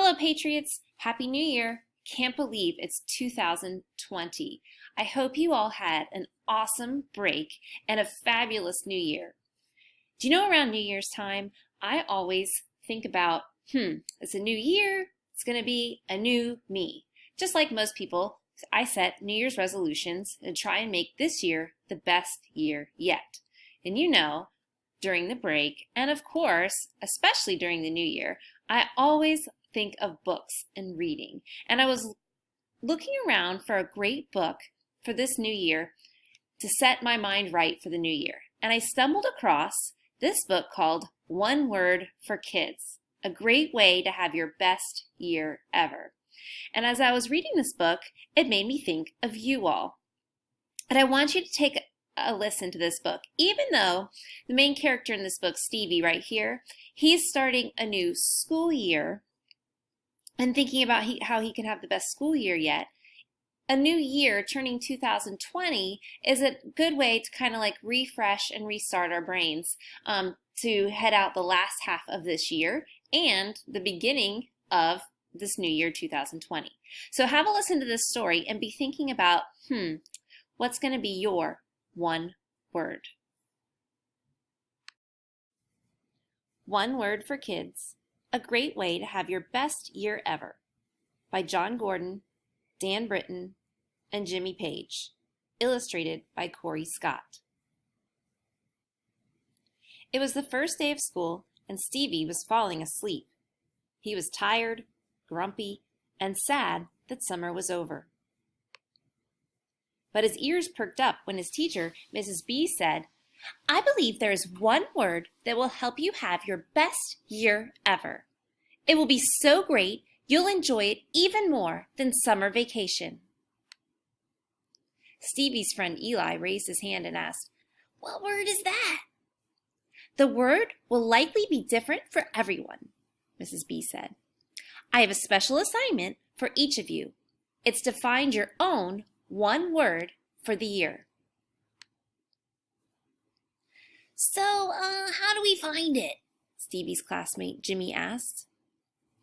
Hello, Patriots. Happy New Year. Can't believe it's 2020. I hope you all had an awesome break and a fabulous new year. Do you know around New Year's time, I always think about, it's a new year. It's going to be a new me. Just like most people, I set New Year's resolutions and try and make this year the best year yet. And during the break, and of course, especially during the new year, I always think of books and reading. And I was looking around for a great book for this new year to set my mind right for the new year. And I stumbled across this book called One Word for Kids, a great way to have your best year ever. And as I was reading this book, it made me think of you all. And I want you to take a listen to this book. Even though the main character in this book, Stevie, right here, he's starting a new school year and thinking about how he can have the best school year yet. A new year, turning 2020, is a good way to kind of like refresh and restart our brains to head out the last half of this year and the beginning of this new year, 2020. So have a listen to this story and be thinking about, what's going to be your one word? One Word for Kids, a great way to have your best year ever, by John Gordon, Dan Britton, and Jimmy Page, illustrated by Corey Scott. It was the first day of school, and Stevie was falling asleep. He was tired, grumpy, and sad that summer was over. But his ears perked up when his teacher, Mrs. B, said, "I believe there is one word that will help you have your best year ever. It will be so great, you'll enjoy it even more than summer vacation." Stevie's friend Eli raised his hand and asked, "What word is that?" "The word will likely be different for everyone," Mrs. B said. "I have a special assignment for each of you. It's to find your own one word for the year." "So, how do we find it?" Stevie's classmate Jimmy asked.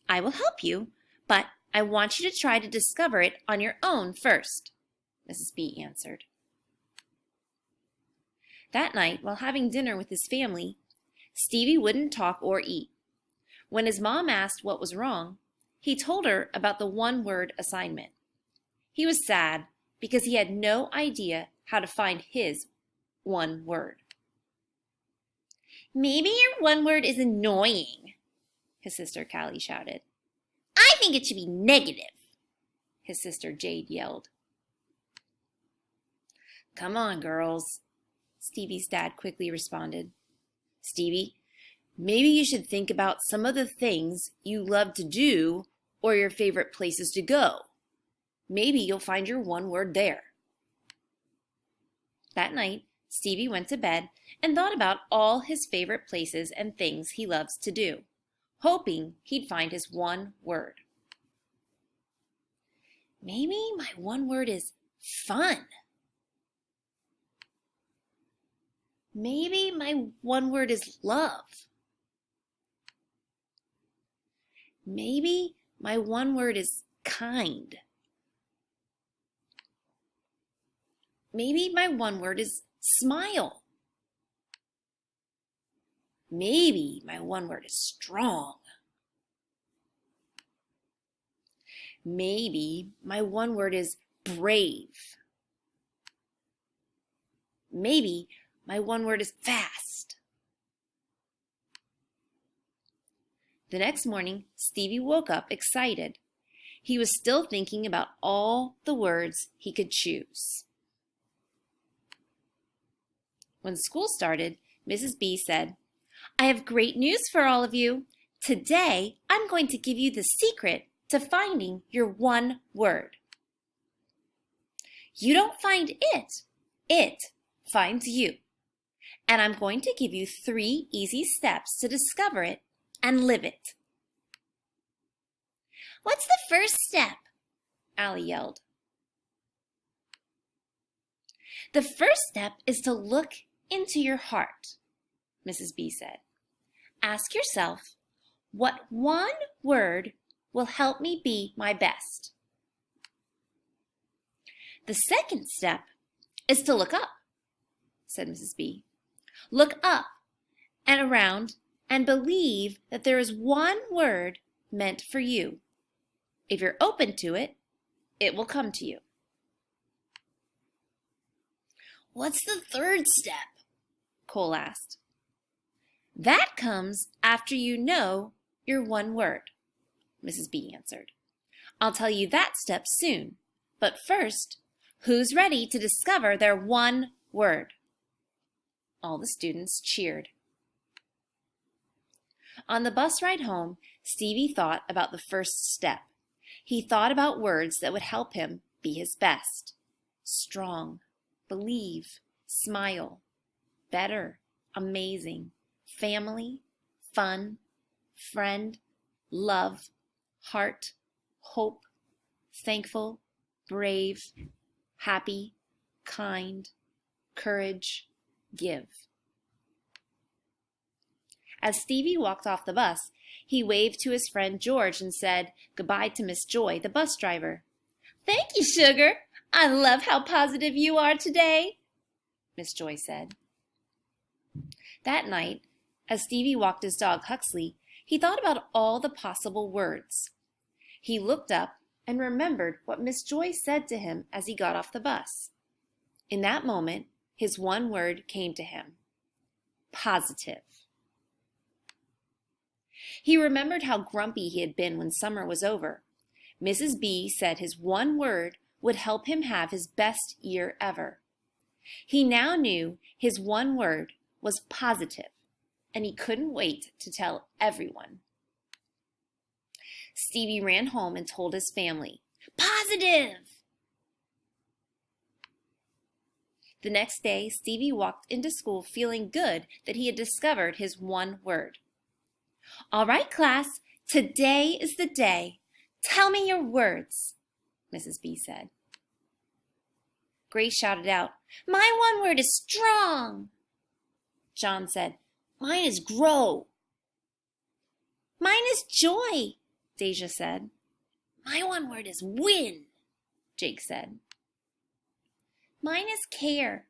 "I will help you, but I want you to try to discover it on your own first," Mrs. B answered. That night, while having dinner with his family, Stevie wouldn't talk or eat. When his mom asked what was wrong, he told her about the one-word assignment. He was sad because he had no idea how to find his one word. "Maybe your one word is annoying," his sister Callie shouted. "I think it should be negative," his sister Jade yelled. "Come on, girls," Stevie's dad quickly responded. "Stevie, maybe you should think about some of the things you love to do or your favorite places to go. Maybe you'll find your one word there." That night, Stevie went to bed and thought about all his favorite places and things he loves to do, hoping he'd find his one word. "Maybe my one word is fun. Maybe my one word is love. Maybe my one word is kind. Maybe my one word is smile. Maybe my one word is strong. Maybe my one word is brave. Maybe my one word is fast." The next morning, Stevie woke up excited. He was still thinking about all the words he could choose. When school started, Mrs. B said, "I have great news for all of you. Today, I'm going to give you the secret to finding your one word. You don't find it finds you. And I'm going to give you 3 easy steps to discover it and live it." "What's the first step?" Allie yelled. "The first step is to look into your heart," Mrs. B said. "Ask yourself, what one word will help me be my best. The second step is to look up, said Mrs. B. Look up and around and believe that there is one word meant for you. If you're open to it, it will come to you. What's the third step? Cole asked. That comes after you know your one word, Mrs. B answered. I'll tell you that step soon, but first, who's ready to discover their one word? All the students cheered. On the bus ride home, Stevie thought about the first step. He thought about words that would help him be his best. Strong, believe, smile, better, amazing, family, fun, friend, love, heart, hope, thankful, brave, happy, kind, courage, give. As Stevie walked off the bus, he waved to his friend George and said goodbye to Miss Joy, the bus driver. Thank you, Sugar. I love how positive you are today, Miss Joy said. That night, as Stevie walked his dog Huxley, he thought about all the possible words. He looked up and remembered what Miss Joy said to him as he got off the bus. In that moment, his one word came to him. Positive. He remembered how grumpy he had been when summer was over. Mrs. B said his one word would help him have his best year ever. He now knew his one word was positive, and he couldn't wait to tell everyone. Stevie ran home and told his family, Positive! The next day, Stevie walked into school feeling good that he had discovered his one word. All right, class, today is the day. Tell me your words, Mrs. B said. Grace shouted out, My one word is strong. John said, Mine is grow. Mine is joy, Deja said. My one word is win, Jake said. Mine is care,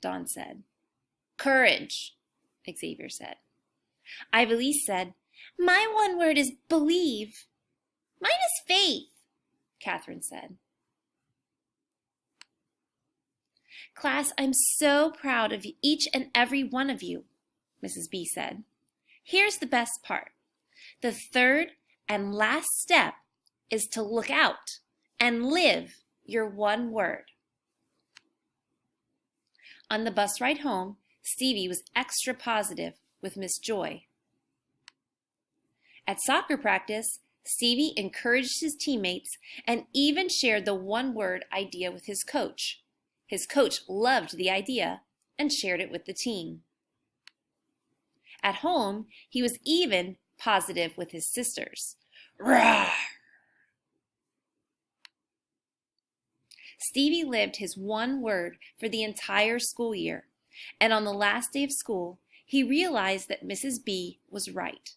Dawn said. Courage, Xavier said. Ivelisse said, My one word is believe. Mine is faith, Catherine said. Class, I'm so proud of each and every one of you, Mrs. B said. Here's the best part. The third and last step is to look out and live your one word. On the bus ride home, Stevie was extra positive with Miss Joy. At soccer practice, Stevie encouraged his teammates and even shared the one-word idea with his coach. His coach loved the idea and shared it with the team. At home, he was even positive with his sisters. Rawr! Stevie lived his one word for the entire school year, and on the last day of school, he realized that Mrs. B was right.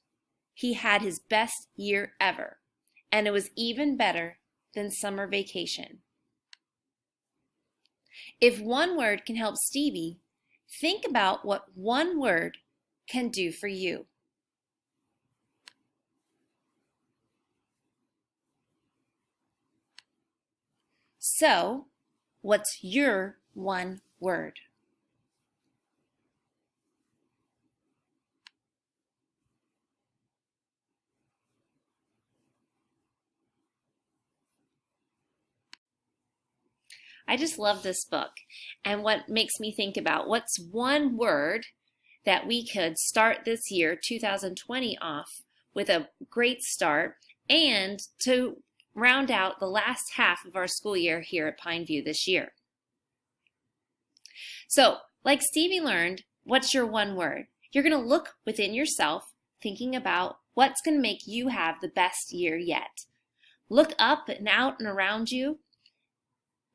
He had his best year ever, and it was even better than summer vacation. If one word can help Stevie, think about what one word can do for you. So, what's your one word? I just love this book, and what makes me think about what's one word that we could start this year, 2020, off with a great start and to round out the last half of our school year here at Pineview this year. So, like Stevie learned, what's your one word? You're going to look within yourself, thinking about what's going to make you have the best year yet. Look up and out and around you,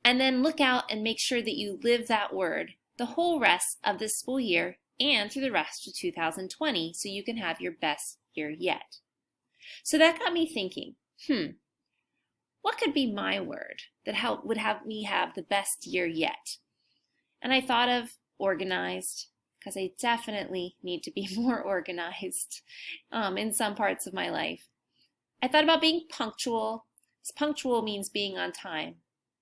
and then look out and make sure that you live that word the whole rest of this school year and through the rest of 2020 so you can have your best year yet. So that got me thinking, What could be my word that would have me have the best year yet? And I thought of organized, because I definitely need to be more organized in some parts of my life. I thought about being punctual, because punctual means being on time,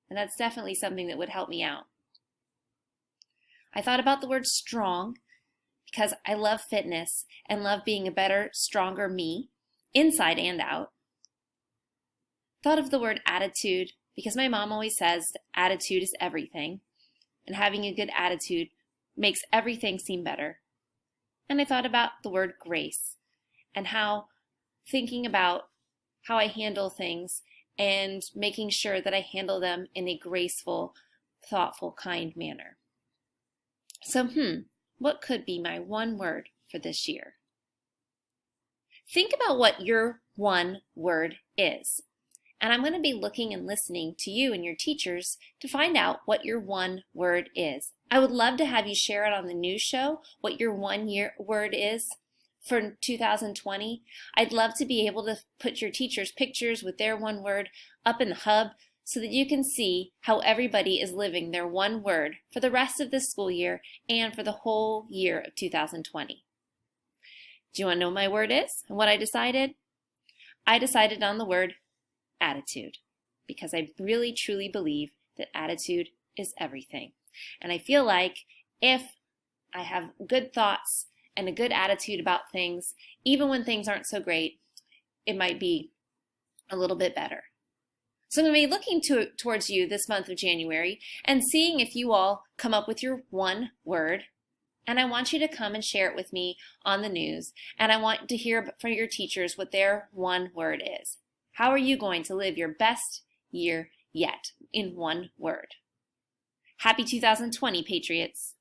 and that's definitely something that would help me out. I thought about the word strong, because I love fitness and love being a better, stronger me, inside and out. Thought of the word attitude, because my mom always says that attitude is everything, and having a good attitude makes everything seem better. And I thought about the word grace, and how thinking about how I handle things and making sure that I handle them in a graceful, thoughtful, kind manner. So, what could be my one word for this year? Think about what your one word is. And I'm going to be looking and listening to you and your teachers to find out what your one word is. I would love to have you share it on the news show, what your word is for 2020. I'd love to be able to put your teachers' pictures with their one word up in the hub so that you can see how everybody is living their one word for the rest of this school year and for the whole year of 2020. Do you want to know what my word is and what I decided? I decided on the word attitude, because I really truly believe that attitude is everything. And I feel like if I have good thoughts and a good attitude about things, even when things aren't so great, it might be a little bit better. So I'm going to be looking towards you this month of January and seeing if you all come up with your one word. And I want you to come and share it with me on the news. And I want to hear from your teachers what their one word is. How are you going to live your best year yet in one word? Happy 2020, Patriots.